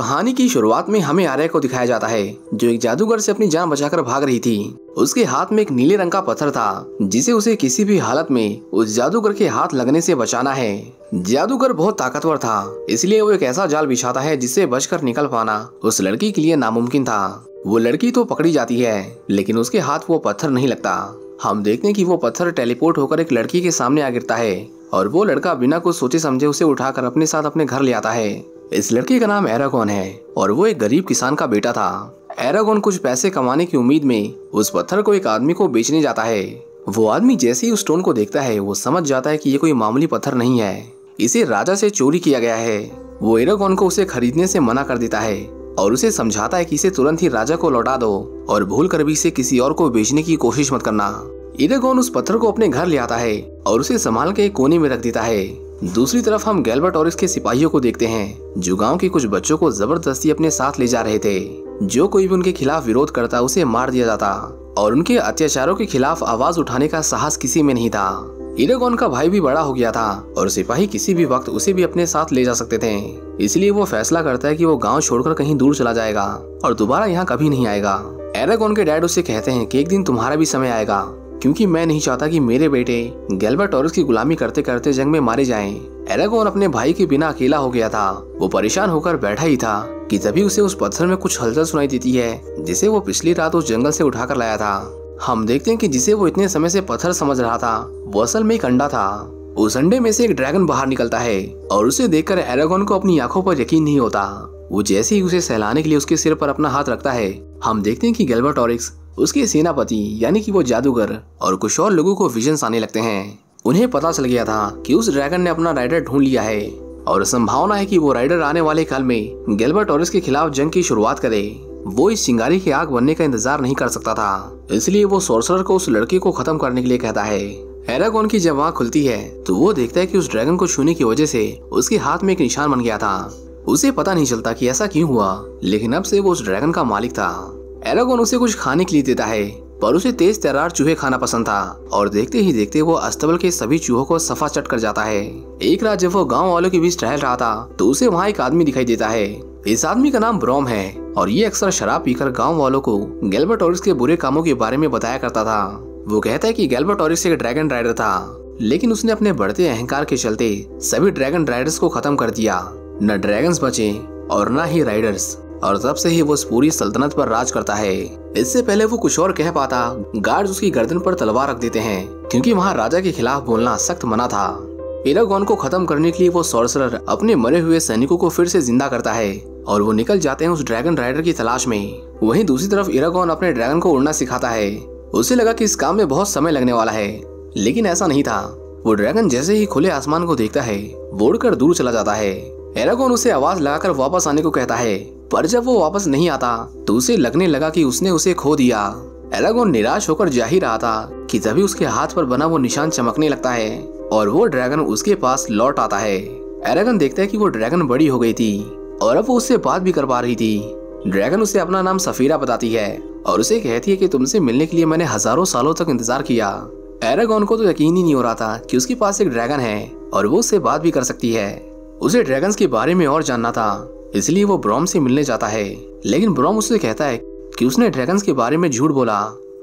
कहानी की शुरुआत में हमें आर्या को दिखाया जाता है जो एक जादूगर से अपनी जान बचाकर भाग रही थी। उसके हाथ में एक नीले रंग का पत्थर था जिसे उसे किसी भी हालत में उस जादूगर के हाथ लगने से बचाना है। जादूगर बहुत ताकतवर था, इसलिए वो एक ऐसा जाल बिछाता है जिससे बचकर निकल पाना उस लड़की के लिए नामुमकिन था। वो लड़की तो पकड़ी जाती है लेकिन उसके हाथ वो पत्थर नहीं लगता। हम देखते हैं कि वो पत्थर टेलीपोर्ट होकर एक लड़की के सामने आ गिरता है और वो लड़का बिना कुछ सोचे समझे उसे उठाकर अपने साथ अपने घर ले आता है। इस लड़के का नाम एरागोन है और वो एक गरीब किसान का बेटा था। एरागोन कुछ पैसे कमाने की उम्मीद में उस पत्थर को एक आदमी को बेचने जाता है। वो आदमी जैसे ही उस स्टोन को देखता है वो समझ जाता है कि ये कोई मामूली पत्थर नहीं है, इसे राजा से चोरी किया गया है। वो एरागोन को उसे खरीदने से मना कर देता है और उसे समझाता है कि इसे तुरंत ही राजा को लौटा दो और भूल कर भी इसे किसी और को बेचने की कोशिश मत करना। एरागोन उस पत्थर को अपने घर ले आता है और उसे संभाल के एक कोने में रख देता है। दूसरी तरफ हम गैल्बर्ट और इसके सिपाहियों को देखते हैं जो गांव के कुछ बच्चों को जबरदस्ती अपने साथ ले जा रहे थे। जो कोई भी उनके खिलाफ विरोध करता उसे मार दिया जाता और उनके अत्याचारों के खिलाफ आवाज उठाने का साहस किसी में नहीं था। एरागोन का भाई भी बड़ा हो गया था और सिपाही किसी भी वक्त उसे भी अपने साथ ले जा सकते थे, इसलिए वो फैसला करता है कि वो गांव छोड़कर कहीं दूर चला जाएगा और दोबारा यहाँ कभी नहीं आएगा। एरागोन के डैड उसे कहते हैं कि एक दिन तुम्हारा भी समय आएगा, क्योंकि मैं नहीं चाहता कि मेरे बेटे गैल्बर्ट और उसकी गुलामी करते करते जंग में मारे जाएं। एरागोन अपने भाई के बिना अकेला हो गया था। वो परेशान होकर बैठा ही था कि तभी उसे उस पत्थर में कुछ हलचल सुनाई देती है जिसे वो पिछली रात उस जंगल से उठाकर लाया था। हम देखते हैं कि जिसे वो इतने समय से पत्थर समझ रहा था वो असल में एक अंडा था। उस अंडे में से एक ड्रैगन बाहर निकलता है और उसे देखकर एरागोन को अपनी आंखों पर यकीन नहीं होता। वो जैसे ही उसे सहलाने के लिए उसके सिर पर अपना हाथ रखता है, हम देखते हैं कि गैल्बर्ट ऑरिक्स, उसके सेनापति यानी कि वो जादूगर और कुछ और लोगों को विजन्स आने लगते हैं। उन्हें पता चल गया था कि उस ड्रैगन ने अपना राइडर ढूंढ लिया है और संभावना है कि वो राइडर आने वाले काल में गैल्बर्ट ऑरिक्स के खिलाफ जंग की शुरुआत करे। वो इस चिंगारी की आग बनने का इंतजार नहीं कर सकता था, इसलिए वो सोर्सरर को उस लड़के को खत्म करने के लिए कहता है। एरागोन की जब आँख खुलती है तो वो देखता है कि उस ड्रैगन को छूने की वजह से उसके हाथ में एक निशान बन गया था। उसे पता नहीं चलता कि ऐसा क्यों हुआ, लेकिन अब से वो उस ड्रैगन का मालिक था। एरागोन उसे कुछ खाने के लिए देता है पर उसे तेज तर्रार चूहे खाना पसंद था और देखते ही देखते वो अस्तबल के सभी चूहों को सफा चट कर जाता है। एक रात जब वो गांव वालों के बीच टहल रहा था तो उसे वहाँ एक आदमी दिखाई देता है। इस आदमी का नाम ब्रॉम है और ये अक्सर शराब पीकर गांव वालों को गैल्बर्ट ऑरिक्स के बुरे कामों के बारे में बताया करता था। वो कहता है कि गैल्बर्ट ऑरिक्स एक ड्रैगन राइडर था, लेकिन उसने अपने बढ़ते अहंकार के चलते सभी ड्रैगन राइडर्स को खत्म कर दिया। न ड्रैगन्स बचे और न ही राइडर्स, और तब से ही वो उस पूरी सल्तनत पर राज करता है। इससे पहले वो कुछ और कह पाता, गार्ड्स उसकी गर्दन पर तलवार रख देते हैं क्योंकि वहाँ राजा के खिलाफ बोलना सख्त मना था। एरागोन को खत्म करने के लिए वो सॉर्सरर अपने मरे हुए सैनिकों को फिर से जिंदा करता है और वो निकल जाते हैं उस ड्रैगन राइडर की तलाश में। वहीं दूसरी तरफ एरागोन अपने ड्रैगन को उड़ना सिखाता है। उसे लगा कि इस काम में बहुत समय लगने वाला है, लेकिन ऐसा नहीं था। वो ड्रैगन जैसे ही खुले आसमान को देखता है वो उड़कर दूर चला जाता है। एरागोन उसे आवाज लगाकर वापस आने को कहता है, पर जब वो वापस नहीं आता तो उसे लगने लगा कि उसने उसे खो दिया। एरागोन निराश होकर जा ही रहा था कि तभी उसके हाथ पर बना वो निशान चमकने लगता है और वो ड्रैगन उसके पास लौट आता है। एरागोन देखता है कि वो ड्रैगन बड़ी हो गई थी और अब वो उससे बात भी कर पा रही थी। ड्रैगन उसे अपना नाम सफीरा बताती है और उसे कहती है कि तुमसे मिलने के लिए मैंने हजारों सालों तक इंतजार किया। एरागोन को तो यकीन ही नहीं हो रहा था कि उसके पास एक ड्रैगन है और वो उससे बात भी कर सकती है। उसे ड्रैगन्स के बारे में और जानना था, इसलिए वो ब्रॉम से मिलने जाता है, लेकिन ब्रॉम उससे कहता है कि उसने ड्रैगन्स के बारे में झूठ बोला,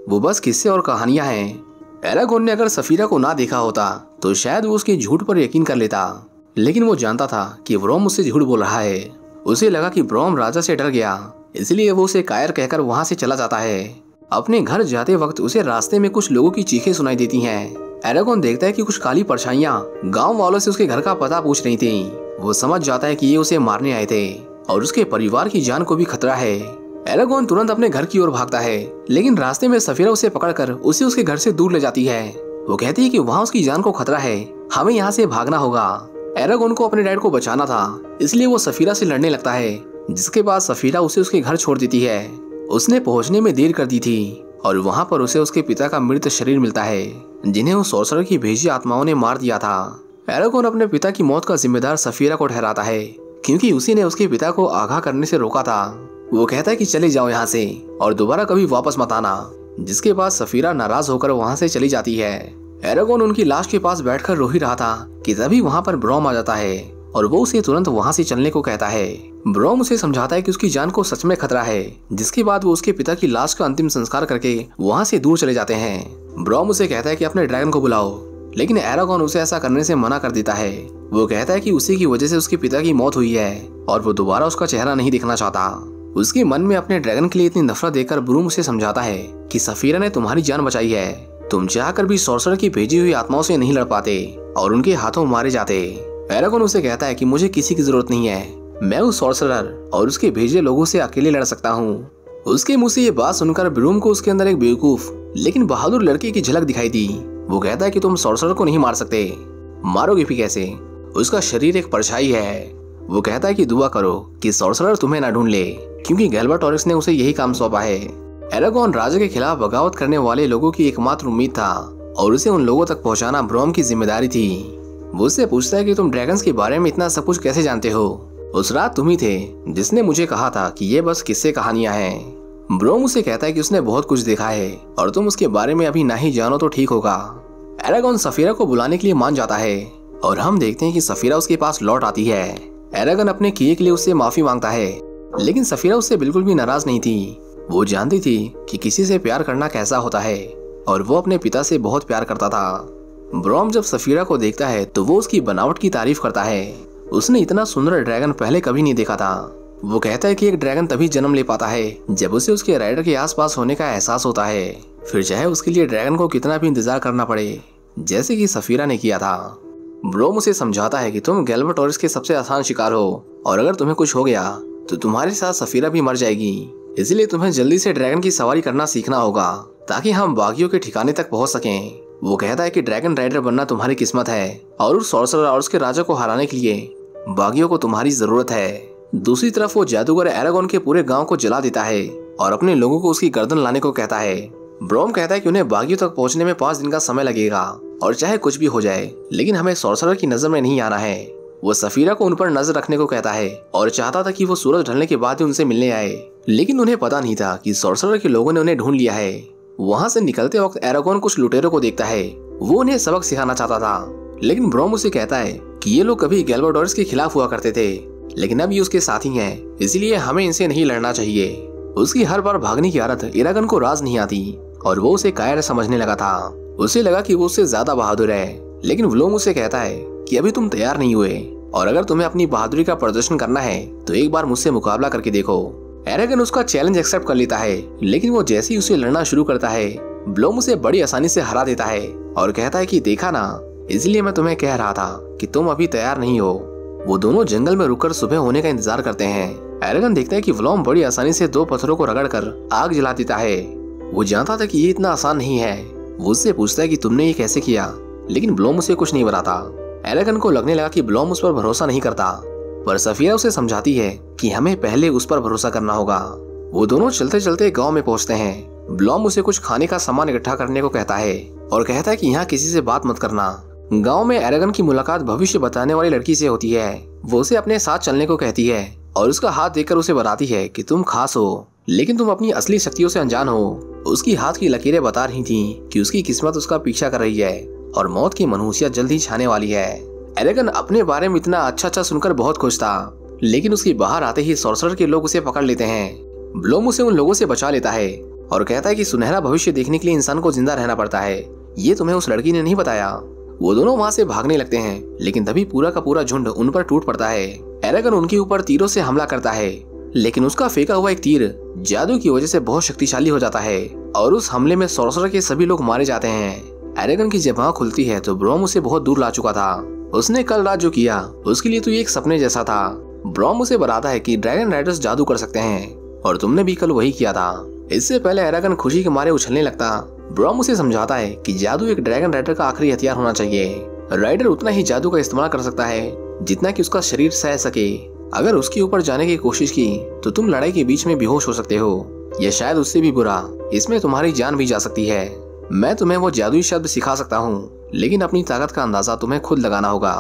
वो बस किस्से और कहानियां हैं। एरागोन ने अगर सफीरा को ना देखा होता तो शायद वो उसके झूठ पर यकीन कर लेता, लेकिन वो जानता था कि ब्रॉम उससे झूठ बोल रहा है। उसे लगा कि ब्रॉम राजा से डर गया, इसलिए वो उसे कायर कहकर वहाँ से चला जाता है। अपने घर जाते वक्त उसे रास्ते में कुछ लोगों की चीखें सुनाई देती हैं। एरागोन देखता है कि कुछ काली परछाइयां गांव वालों से उसके घर का पता पूछ रही थी। वो समझ जाता है कि ये उसे मारने आए थे और उसके परिवार की जान को भी खतरा है। एरागोन तुरंत अपने घर की ओर भागता है, लेकिन रास्ते में सफीरा उसे पकड़कर उसे उसके घर से दूर ले जाती है। वो कहती है कि वहाँ उसकी जान को खतरा है, हमें यहाँ से भागना होगा। एरागोन को अपने डैड को बचाना था, इसलिए वो सफीरा से लड़ने लगता है, जिसके बाद सफीरा उसे उसके घर छोड़ देती है। उसने पहुंचने में देर कर दी थी और वहां पर उसे उसके पिता का मृत शरीर मिलता है, जिन्हें उस सॉर्सरर की भेजी आत्माओं ने मार दिया था। एरागोन अपने पिता की मौत का जिम्मेदार सफीरा को ठहराता है, क्योंकि उसी ने उसके पिता को आगाह करने से रोका था। वो कहता है कि चले जाओ यहाँ से और दोबारा कभी वापस मत आना, जिसके बाद सफीरा नाराज होकर वहाँ से चली जाती है। एरागोन उनकी लाश के पास बैठकर रो ही रहा था कि तभी वहाँ पर ब्रॉम आ जाता है और वो उसे तुरंत वहाँ से चलने को कहता है। ब्रोम उसे समझाता है कि उसकी जान को सच में खतरा है, जिसके बाद वो उसके पिता की लाश का अंतिम संस्कार करके वहाँ से दूर चले जाते हैं। ब्रोम उसे कहता है कि अपने ड्रैगन को बुलाओ, लेकिन एरागॉन उसे ऐसा करने से मना कर देता है। वो कहता है कि उसी की वजह से उसके पिता की मौत हुई है और वो दोबारा उसका चेहरा नहीं दिखना चाहता। उसके मन में अपने ड्रैगन के लिए इतनी नफरत देखकर ब्रूम उसे समझाता है कि सफीरा ने तुम्हारी जान बचाई है, तुम चाहकर भी सॉर्सरर की भेजी हुई आत्माओं से नहीं लड़ पाते और उनके हाथों मारे जाते। एरागॉन उसे कहता है कि मुझे किसी की जरूरत नहीं है, मैं उस सॉर्सरर और उसके भेजे लोगों से अकेले लड़ सकता हूँ। उसके मुंह से ये बात सुनकर ब्रूम को उसके अंदर एक बेवकूफ लेकिन बहादुर लड़के की झलक दिखाई दी। वो कहता है कि तुम सॉर्सरर को नहीं मार सकते, मारोगे भी कैसे, उसका शरीर एक परछाई है। वो कहता है कि दुआ करो कि सॉर्सरर तुम्हें ना ढूंढ ले, क्योंकि गैल्बाटोरिक्स ने उसे यही काम सौंपा है। एरागॉन राजा के खिलाफ बगावत करने वाले लोगों की एकमात्र उम्मीद था और उसे उन लोगों तक पहुंचाना ब्रोम की जिम्मेदारी थी। वो उससे पूछता है कि तुम ड्रैगन्स के बारे में इतना सब कुछ कैसे जानते हो, उस रात तुम ही थे जिसने मुझे कहा था कि ये बस किस्से कहानियां हैं। ब्रोम उसे कहता है कि उसने बहुत कुछ देखा है और तुम उसके बारे में अभी ना ही जानो तो ठीक होगा। एरागॉन सफीरा को बुलाने के लिए मान जाता है और हम देखते हैं कि सफीरा उसके पास लौट आती है। एरागॉन अपने किए के लिए उससे माफी मांगता है, लेकिन सफीरा उससे बिल्कुल भी नाराज नहीं थी। वो जानती थी कि किसी से प्यार करना कैसा होता है और वो अपने पिता से बहुत प्यार करता था। ब्रोम जब सफीरा को देखता है तो वो उसकी बनावट की तारीफ करता है। उसने इतना सुंदर ड्रैगन पहले कभी नहीं देखा था। वो कहता है कि एक ड्रैगन तभी जन्म ले पाता है जब उसे उसके राइडर के आसपास होने का एहसास होता है, फिर चाहे उसके लिए ड्रैगन को कितना भी इंतजार करना पड़े, जैसे कि सफीरा ने किया था। ब्रोम उसे समझाता है कि तुम गैल्बाटोरिक्स के सबसे आसान शिकार हो और अगर तुम्हें कुछ हो गया तो तुम्हारे साथ सफीरा भी मर जाएगी, इसलिए तुम्हें जल्दी से ड्रैगन की सवारी करना सीखना होगा ताकि हम बागियों के ठिकाने तक पहुंच सकें। वो कहता है कि ड्रैगन राइडर बनना तुम्हारी किस्मत है और उस सॉर्सरर और उसके राजा को हराने के लिए बागियों को तुम्हारी जरूरत है। दूसरी तरफ वो जादूगर एरागॉन के पूरे गांव को जला देता है और अपने लोगों को उसकी गर्दन लाने को कहता है। ब्रोम कहता है कि उन्हें बागियों तक पहुंचने में 5 दिन का समय लगेगा और चाहे कुछ भी हो जाए, लेकिन हमें सॉर्सरर की नजर में नहीं आना है। वो सफीरा को उन पर नजर रखने को कहता है और चाहता था कि वो सूरज ढलने के बाद ही उनसे मिलने आए, लेकिन उन्हें पता नहीं था कि सॉर्सरर के लोगों ने उन्हें ढूंढ लिया है। वहां से निकलते वक्त एरागॉन कुछ लुटेरों को देखता है। वो उन्हें सबक सिखाना चाहता था, लेकिन ब्रोम उसे कहता है कि ये लोग कभी गैल्बाटोरिक्स के खिलाफ हुआ करते थे, लेकिन अब ये उसके साथी हैं, इसलिए हमें इनसे नहीं लड़ना चाहिए। उसकी हर बार भागने की आदत एरागॉन को राज नहीं आती और वो उसे कायर समझने लगा था। उसे लगा कि वो उससे ज्यादा बहादुर है, लेकिन व्लोम उसे कहता है कि अभी तुम तैयार नहीं हुए और अगर तुम्हें अपनी बहादुरी का प्रदर्शन करना है तो एक बार मुझसे मुकाबला करके देखो। एरागॉन उसका चैलेंज एक्सेप्ट कर लेता है, लेकिन वो जैसे ही उसे लड़ना शुरू करता है, व्लोम उसे बड़ी आसानी से हरा देता है और कहता है कि देखा ना, इसलिए मैं तुम्हें कह रहा था कि तुम अभी तैयार नहीं हो। वो दोनों जंगल में रुककर सुबह होने का इंतजार करते हैं। एरागॉन देखता है कि व्लोम बड़ी आसानी से 2 पत्थरों को रगड़कर आग जला देता है। वो जानता था कि ये इतना आसान नहीं है। वो उससे पूछता है कि तुमने ये कैसे किया, लेकिन व्लोम उसे कुछ नहीं बताता। एरागॉन को लगने लगा कि व्लोम उस पर भरोसा नहीं करता, पर सफीरा उसे समझाती है कि हमें पहले उस पर भरोसा करना होगा। वो दोनों चलते चलते गांव में पहुंचते हैं। व्लोम उसे कुछ खाने का सामान इकट्ठा करने को कहता है और कहता है कि यहाँ किसी से बात मत करना। गांव में एरागॉन की मुलाकात भविष्य बताने वाली लड़की से होती है। वो उसे अपने साथ चलने को कहती है और उसका हाथ देखकर उसे बताती है कि तुम खास हो, लेकिन तुम अपनी असली शक्तियों से अनजान हो। उसकी हाथ की लकीरें बता रही थी कि उसकी किस्मत उसका पीछा कर रही है और मौत की मनहूसियत जल्द ही छाने वाली है। एरागॉन अपने बारे में इतना अच्छा सुनकर बहुत खुश था, लेकिन उसकी बाहर आते ही सॉर्सरर के लोग उसे पकड़ लेते हैं। व्लोम उसे उन लोगों से बचा लेता है और कहता है कि सुनहरा भविष्य देखने के लिए इंसान को जिंदा रहना पड़ता है, ये तुम्हें उस लड़की ने नहीं बताया। वो दोनों वहाँ से भागने लगते हैं, लेकिन तभी पूरा का पूरा झुंड उन पर टूट पड़ता है। एरागॉन उनके ऊपर तीरों से हमला करता है, लेकिन उसका फेंका हुआ एक तीर जादू की वजह से बहुत शक्तिशाली हो जाता है और उस हमले में सॉर्सरर के सभी लोग मारे जाते हैं। एरागॉन की जब आँख खुलती है तो ब्रोम उसे बहुत दूर ला चुका था। उसने कल रात जो किया उसके लिए तो ये एक सपने जैसा था। ब्रोम उसे बताता है कि ड्रैगन राइडर्स जादू कर सकते हैं और तुमने भी कल वही किया था। इससे पहले एरागॉन खुशी के मारे उछलने लगता। ब्रोम उसे समझाता है कि जादू एक ड्रैगन राइडर का आखिरी हथियार होना चाहिए। राइडर उतना ही जादू का इस्तेमाल कर सकता है जितना कि उसका शरीर सह सके। अगर उसके ऊपर जाने की कोशिश की तो तुम लड़ाई के बीच में बेहोश हो सकते हो, या शायद उससे भी बुरा, इसमें तुम्हारी जान भी जा सकती है। मैं तुम्हें वो जादुई शब्द सिखा सकता हूँ, लेकिन अपनी ताकत का अंदाजा तुम्हें खुद लगाना होगा।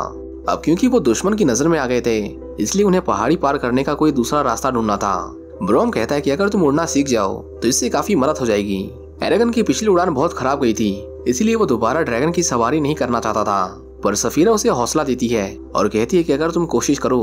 अब क्योंकि वो दुश्मन की नजर में आ गए थे, इसलिए उन्हें पहाड़ी पार करने का कोई दूसरा रास्ता ढूंढना था। ब्रोम कहता है कि अगर तुम उड़ना सीख जाओ तो इससे काफी मदद हो जाएगी। एरागॉन की पिछली उड़ान बहुत खराब गई थी, इसलिए वो दोबारा ड्रैगन की सवारी नहीं करना चाहता था। पर सफीरा उसे हौसला देती है और कहती है कि अगर तुम कोशिश करो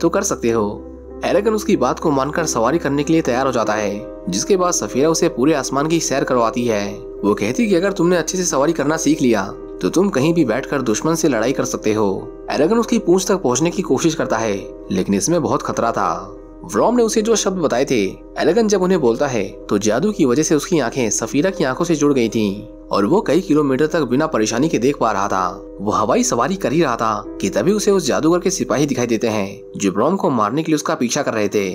तो कर सकते हो। एरेगन उसकी बात को मानकर सवारी करने के लिए तैयार हो जाता है, जिसके बाद सफीरा उसे पूरे आसमान की सैर करवाती है। वो कहती है कि अगर तुमने अच्छे से सवारी करना सीख लिया तो तुम कहीं भी बैठकर दुश्मन से लड़ाई कर सकते हो। एरेगन उसकी पूंछ तक पहुंचने की कोशिश करता है, लेकिन इसमें बहुत खतरा था। व्रॉम ने उसे जो शब्द बताए थे, एरेगन जब उन्हें बोलता है तो जादू की वजह से उसकी आंखें सफीरा की आंखों से जुड़ गई थीं और वो कई किलोमीटर तक बिना परेशानी के देख पा रहा था। वो हवाई सवारी कर ही रहा था कि तभी उसे उस जादूगर के सिपाही दिखाई देते हैं जो व्रॉम को मारने के लिए उसका पीछा कर रहे थे।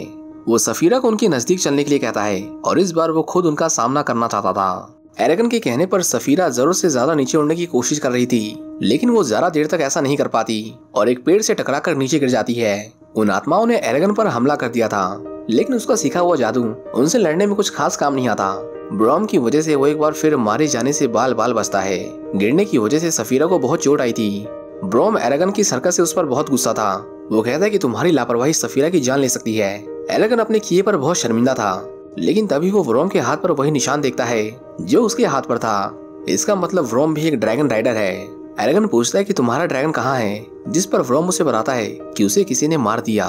वो सफीरा को उनके नजदीक चलने के लिए कहता है और इस बार वो खुद उनका सामना करना चाहता था। एरेगन के कहने पर सफीरा जरूरत से ज्यादा नीचे उड़ने की कोशिश कर रही थी, लेकिन वो ज्यादा देर तक ऐसा नहीं कर पाती और एक पेड़ से टकराकर नीचे गिर जाती है। उन आत्माओं ने एरेगन पर हमला कर दिया था, लेकिन उसका सीखा हुआ जादू उनसे लड़ने में कुछ खास काम नहीं आता। व्रॉम की वजह से वो एक बार फिर मारे जाने से बाल बाल बचता है। गिरने की वजह से सफीरा को बहुत चोट आई थी। व्रॉम एरेगन की हरकत से उस पर बहुत गुस्सा था। वो कहता है कि तुम्हारी लापरवाही सफीरा की जान ले सकती है। एरेगन अपने किए पर बहुत शर्मिंदा था, लेकिन तभी वो व्रॉम के हाथ पर वही निशान देखता है जो उसके हाथ पर था। इसका मतलब व्रॉम भी एक ड्रैगन राइडर है। एरेगन पूछता है कि तुम्हारा ड्रैगन कहाँ है, जिस पर व्रॉम उसे बताता है कि उसे किसी ने मार दिया।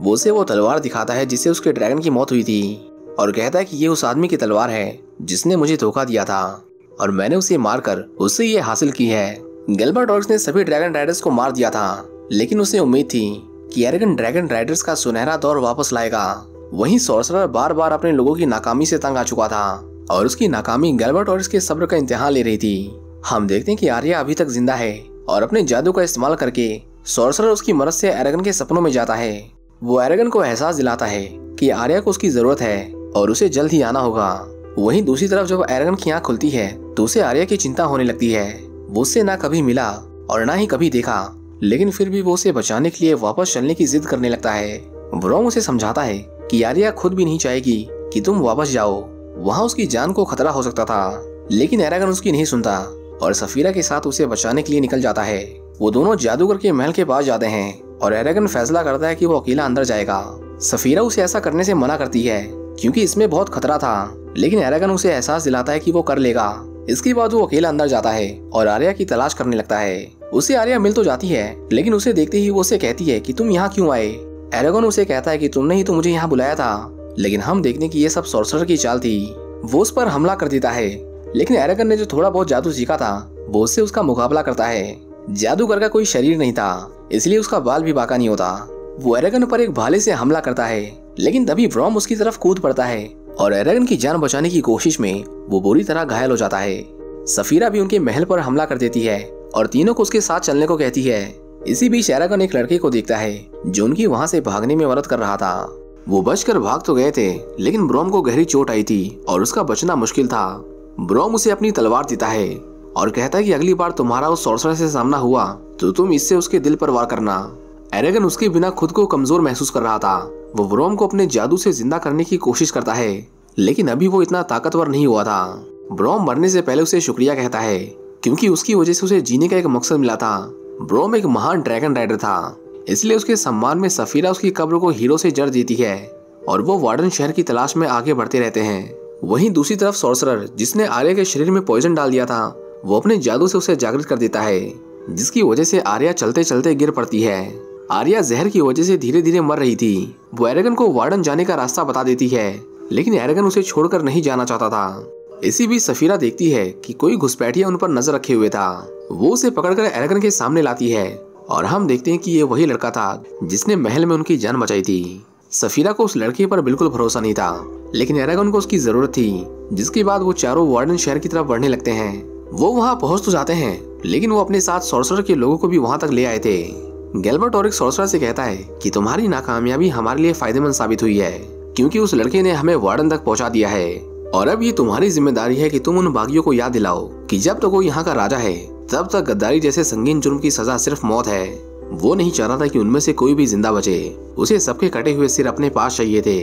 वो उसे वो तलवार दिखाता है जिससे उसके ड्रैगन की मौत हुई थी और कहता है कि ये उस आदमी की तलवार है जिसने मुझे धोखा दिया था और मैंने उसे मारकर उससे ये हासिल की है। गिल्बर्टोरिक्स ने सभी ड्रैगन राइडर्स को मार दिया था, लेकिन उसे उम्मीद थी कि एरेगन ड्रैगन राइडर्स का सुनहरा दौर वापस लाएगा। वहीं सॉर्सरर बार बार अपने लोगों की नाकामी से तंग आ चुका था और उसकी नाकामी गिल्बर्टोरिक्स के सब्र का इम्तिहान ले रही थी। हम देखते हैं कि आर्या अभी तक जिंदा है और अपने जादू का इस्तेमाल करके सॉर्सरर उसकी मदद से एरेगन के सपनों में जाता है। वो एरेगन को एहसास दिलाता है कि आर्या को उसकी जरूरत है और उसे जल्द ही आना होगा। वहीं दूसरी तरफ जब एरेगन की आंख खुलती है तो उसे आर्या की चिंता होने लगती है। वो उससे ना कभी मिला और ना ही कभी देखा, लेकिन फिर भी वो उसे बचाने के लिए वापस चलने की जिद करने लगता है। व्रॉम उसे समझाता है कि आर्या खुद भी नहीं चाहेगी कि तुम वापस जाओ, वहाँ उसकी जान को खतरा हो सकता था, लेकिन एरेगन उसकी नहीं सुनता और सफीरा के साथ उसे बचाने के लिए निकल जाता है। वो दोनों जादूगर के महल के पास जाते हैं और एरेगन फैसला करता है कि वो अकेला अंदर जाएगा। सफीरा उसे ऐसा करने से मना करती है क्योंकि इसमें बहुत खतरा था, लेकिन एरेगन उसे एहसास दिलाता है कि वो कर लेगा। इसके बाद वो अकेला अंदर जाता है और आर्या की तलाश करने लगता है। उसे आर्या मिल तो जाती है, लेकिन उसे देखते ही वो उसे कहती है कि तुम यहाँ क्यों आए। एरेगन उसे कहता है कि तुमने ही तो मुझे यहाँ बुलाया था, लेकिन हम देखने की ये सब सॉर्सरर की चाल थी। वो उस पर हमला कर देता है, लेकिन एरेगन ने जो थोड़ा बहुत जादू सीखा था वो उससे उसका मुकाबला करता है। जादूगर का कोई शरीर नहीं था, इसलिए उसका बाल भी बाका नहीं होता। वो एरेगन पर एक भाले से हमला करता है, लेकिन तभी व्रॉम उसकी तरफ कूद पड़ता है और एरेगन की जान बचाने की कोशिश में वो बुरी तरह घायल हो जाता है। सफीरा भी उनके महल पर हमला कर देती है और तीनों को उसके साथ चलने को कहती है। इसी बीच एरेगन एक लड़के को देखता है जो उनकी वहाँ से भागने में मदद कर रहा था। वो बचकर भाग तो गए थे, लेकिन व्रॉम को गहरी चोट आई थी और उसका बचना मुश्किल था। व्रॉम उसे अपनी तलवार देता है और कहता है कि अगली बार तुम्हारा उस सॉर्सरर से सामना हुआ तो तुम इससे उसके दिल पर वार करना। एरेगन उसके बिना खुद को कमजोर महसूस कर रहा था। वो व्रॉम को अपने जादू से जिंदा करने की कोशिश करता है, लेकिन अभी वो इतना ताकतवर नहीं हुआ था। व्रॉम मरने से पहले उसे शुक्रिया कहता है क्योंकि उसकी वजह से उसे जीने का एक मकसद मिला था। व्रॉम एक महान ड्रैगन राइडर था, इसलिए उसके सम्मान में सफीरा उसकी कब्र को हीरो से जड़ देती है और वो वार्डन शहर की तलाश में आगे बढ़ते रहते हैं। वहीं दूसरी तरफ सॉर्सरर, जिसने आर्या के शरीर में पॉइजन डाल दिया था, वो अपने जादू से उसे जागृत कर देता है, जिसकी वजह से आर्या चलते चलते गिर पड़ती है। आर्या जहर की वजह से धीरे धीरे मर रही थी। वो एरेगन को वार्डन जाने का रास्ता बता देती है, लेकिन एरेगन उसे छोड़कर नहीं जाना चाहता था। इसी बीच सफीरा देखती है कि कोई घुसपैठिया उन पर नजर रखे हुए था। वो उसे पकड़कर एरेगन के सामने लाती है और हम देखते हैं कि ये वही लड़का था जिसने महल में उनकी जान बचाई थी। सफीरा को उस लड़के पर बिल्कुल भरोसा नहीं था, लेकिन एरेगन को उसकी जरूरत थी, जिसके बाद वो चारों वार्डन शहर की तरफ बढ़ने लगते हैं। वो वहाँ पहुँच तो जाते हैं, लेकिन वो अपने साथ सॉर्सरर के लोगों को भी वहाँ तक ले आए थे। गिल्बर्टोरिक्स सॉर्सरर से कहता है कि तुम्हारी नाकामयाबी हमारे लिए फायदेमंद साबित हुई है, क्योंकि उस लड़के ने हमें वार्डन तक पहुँचा दिया है और अब ये तुम्हारी जिम्मेदारी है कि तुम उन बागियों को याद दिलाओ कि जब तक वो यहाँ का राजा है तब तक गद्दारी जैसे संगीन जुर्म की सजा सिर्फ मौत है। वो नहीं चाह रहा था कि उनमें से कोई भी जिंदा बचे। उसे सबके कटे हुए सिर अपने पास चाहिए थे।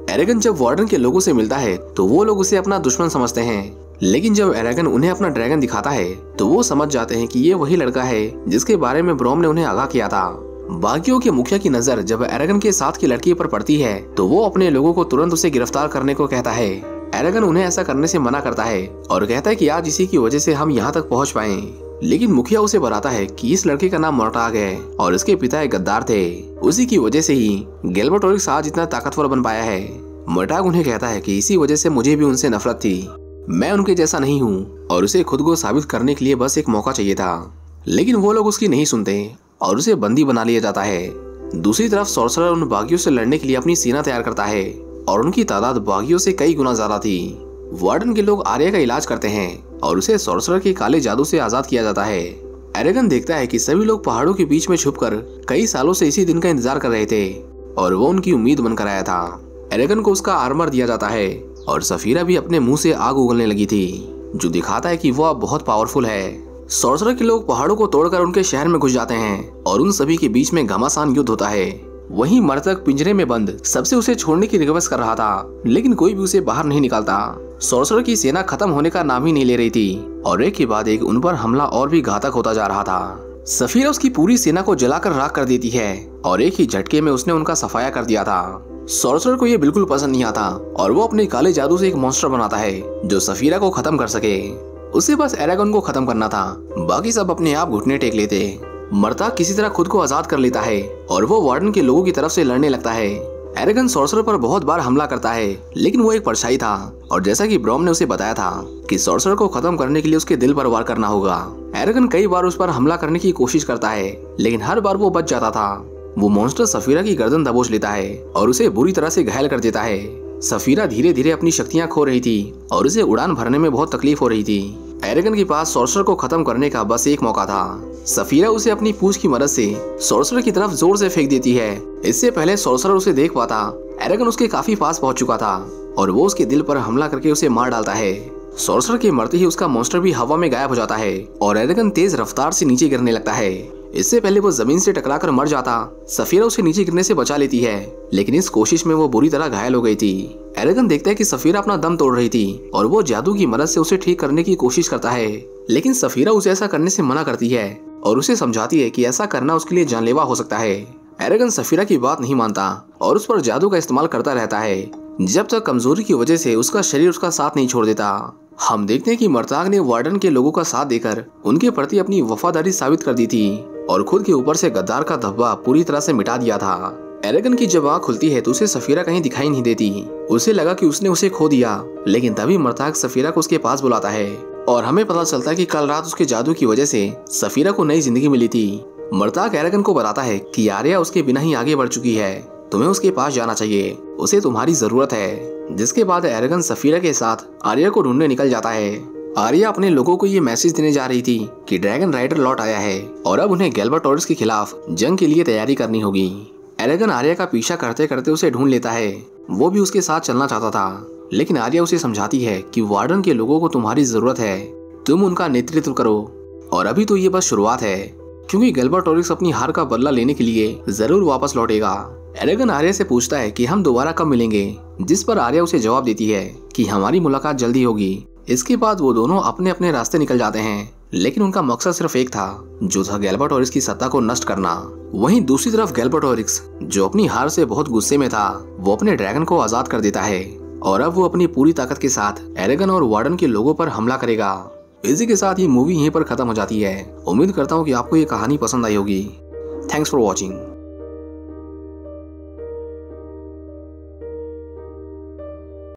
एरेगन जब वार्डन के लोगों से मिलता है तो वो लोग उसे अपना दुश्मन समझते हैं, लेकिन जब एरेगन उन्हें अपना ड्रैगन दिखाता है तो वो समझ जाते हैं कि ये वही लड़का है जिसके बारे में व्रॉम ने उन्हें आगाह किया था। बागियों के मुखिया की नजर जब एरेगन के साथ की लड़की पर पड़ती है तो वो अपने लोगों को तुरंत उसे गिरफ्तार करने को कहता है। एरेगन उन्हें ऐसा करने से मना करता है और कहता है कि आज इसी की वजह से हम यहाँ तक पहुँच पाए, लेकिन मुखिया उसे बताता है कि इस लड़के का नाम मोर्टाग है और इसके पिता एक गद्दार थे। उसी की वजह से ही गिलबर्ट ओरिक्स आज इतना ताकतवर बन पाया है। मोर्टाग उन्हें कहता है कि इसी वजह से मुझे भी उनसे नफरत थी। मैं उनके जैसा नहीं हूँ और उसे खुद को साबित करने के लिए बस एक मौका चाहिए था। लेकिन वो लोग उसकी नहीं सुनते और उसे बंदी बना लिया जाता है। दूसरी तरफ सॉर्सरर उन बागियों से लड़ने के लिए अपनी सेना तैयार करता है और उनकी तादाद बागियों से कई गुना ज्यादा थी। वार्डन के लोग आर्या का इलाज करते हैं और उसे सॉर्सरर के काले जादू से आजाद किया जाता है। एरेगन देखता है कि सभी लोग पहाड़ों के बीच में छुपकर कई सालों से इसी दिन का इंतजार कर रहे थे और वो उनकी उम्मीद बनकर आया था। एरेगन को उसका आर्मर दिया जाता है और सफीरा भी अपने मुंह से आग उगलने लगी थी, जो दिखाता है कि वो अब बहुत पावरफुल है। सॉर्सरर के लोग पहाड़ों को तोड़कर उनके शहर में घुस जाते हैं और उन सभी के बीच में घमासान युद्ध होता है। वहीं मर्तक पिंजरे में बंद सबसे उसे छोड़ने की रिक्वेस्ट कर रहा था, लेकिन कोई भी उसे बाहर नहीं निकालता। सॉर्सरर की सेना खत्म होने का नाम ही नहीं ले रही थी और एक के बाद एक उन पर हमला और भी घातक होता जा रहा था। सफीरा उसकी पूरी सेना को जलाकर राख कर देती है और एक ही झटके में उसने उनका सफाया कर दिया था। सॉर्सरर को ये बिल्कुल पसंद नहीं आता और वो अपने काले जादू से एक मॉन्स्टर बनाता है जो सफीरा को खत्म कर सके। उसे बस एरेगन को खत्म करना था, बाकी सब अपने आप घुटने टेक लेते। मर्ताग किसी तरह खुद को आजाद कर लेता है और वो वार्डन के लोगों की तरफ से लड़ने लगता है। एरेगन सॉर्सरर पर बहुत बार हमला करता है, लेकिन वो एक परछाई था और जैसा कि ब्रॉम ने उसे बताया था कि सॉर्सरर को खत्म करने के लिए उसके दिल पर वार करना होगा। एरेगन कई बार उस पर हमला करने की कोशिश करता है, लेकिन हर बार वो बच जाता था। वो मॉन्स्टर सफीरा की गर्दन दबोच लेता है और उसे बुरी तरह से घायल कर देता है। सफीरा धीरे धीरे अपनी शक्तियां खो रही थी और उसे उड़ान भरने में बहुत तकलीफ हो रही थी। एरेगन के पास सॉर्सरर को खत्म करने का बस एक मौका था। सफीरा उसे अपनी पूंछ की मदद से सॉर्सरर की तरफ जोर से फेंक देती है। इससे पहले सॉर्सरर उसे देख पाता, एरेगन उसके काफी पास पहुंच चुका था और वो उसके दिल पर हमला करके उसे मार डालता है। सॉर्सरर के मरते ही उसका मॉन्स्टर भी हवा में गायब हो जाता है और एरेगन तेज रफ्तार से नीचे गिरने लगता है। इससे पहले वो जमीन से टकराकर मर जाता, सफीरा उसे नीचे गिरने से बचा लेती है, लेकिन इस कोशिश में वो बुरी तरह घायल हो गई थी। एरेगन देखता है कि सफीरा अपना दम तोड़ रही थी और वो जादू की मदद से उसे ठीक करने की कोशिश करता है, लेकिन सफीरा उसे ऐसा करने से मना करती है और उसे समझाती है कि ऐसा करना उसके लिए जानलेवा हो सकता है। एरेगन सफीरा की बात नहीं मानता और उस पर जादू का इस्तेमाल करता रहता है जब तक कमजोरी की वजह से उसका शरीर उसका साथ नहीं छोड़ देता। हम देखते हैं कि मर्ताग ने वार्डन के लोगों का साथ देकर उनके प्रति अपनी वफादारी साबित कर दी थी और खुद के ऊपर से गद्दार का धब्बा पूरी तरह से मिटा दिया था। एरेगन की जब आँख खुलती है तो उसे सफीरा कहीं दिखाई नहीं देती। उसे लगा कि उसने उसे खो दिया, लेकिन तभी मर्ताग सफीरा को उसके पास बुलाता है और हमें पता चलता है कि कल रात उसके जादू की वजह से सफीरा को नई जिंदगी मिली थी। मर्ताग एरेगन को बताता है कि आर्या उसके बिना ही आगे बढ़ चुकी है, तुम्हें उसके पास जाना चाहिए, उसे तुम्हारी जरूरत है। जिसके बाद एरेगन सफीरा के साथ आर्या को ढूंढने निकल जाता है। आर्या अपने लोगों को ये मैसेज देने जा रही थी कि ड्रैगन राइडर लौट आया है और अब उन्हें गिलबर्ट ओरिक्स के खिलाफ जंग के लिए तैयारी करनी होगी। एरेगन आर्या का पीछा करते करते उसे ढूंढ लेता है। वो भी उसके साथ चलना चाहता था, लेकिन आर्या उसे समझाती है कि वार्डन के लोगों को तुम्हारी जरूरत है, तुम उनका नेतृत्व करो और अभी तो ये बस शुरुआत है, क्योंकि गिलबर्ट ओरिक्स अपनी हार का बदला लेने के लिए जरूर वापस लौटेगा। एरेगन आर्या से पूछता है कि हम दोबारा कब मिलेंगे, जिस पर आर्या उसे जवाब देती है कि हमारी मुलाकात जल्दी होगी। इसके बाद वो दोनों अपने अपने रास्ते निकल जाते हैं, लेकिन उनका मकसद सिर्फ एक था, जो था गिलबर्ट ओरिक्स की सत्ता को नष्ट करना। वहीं दूसरी तरफ गिलबर्ट ओरिक्स, जो अपनी हार से बहुत गुस्से में था, वो अपने ड्रैगन को आजाद कर देता है और अब वो अपनी पूरी ताकत के साथ एरेगन और वार्डन के लोगों पर हमला करेगा। इसी के साथ ये मूवी यहीं पर खत्म हो जाती है। उम्मीद करता हूँ कि आपको ये कहानी पसंद आई होगी। Thanks for watching.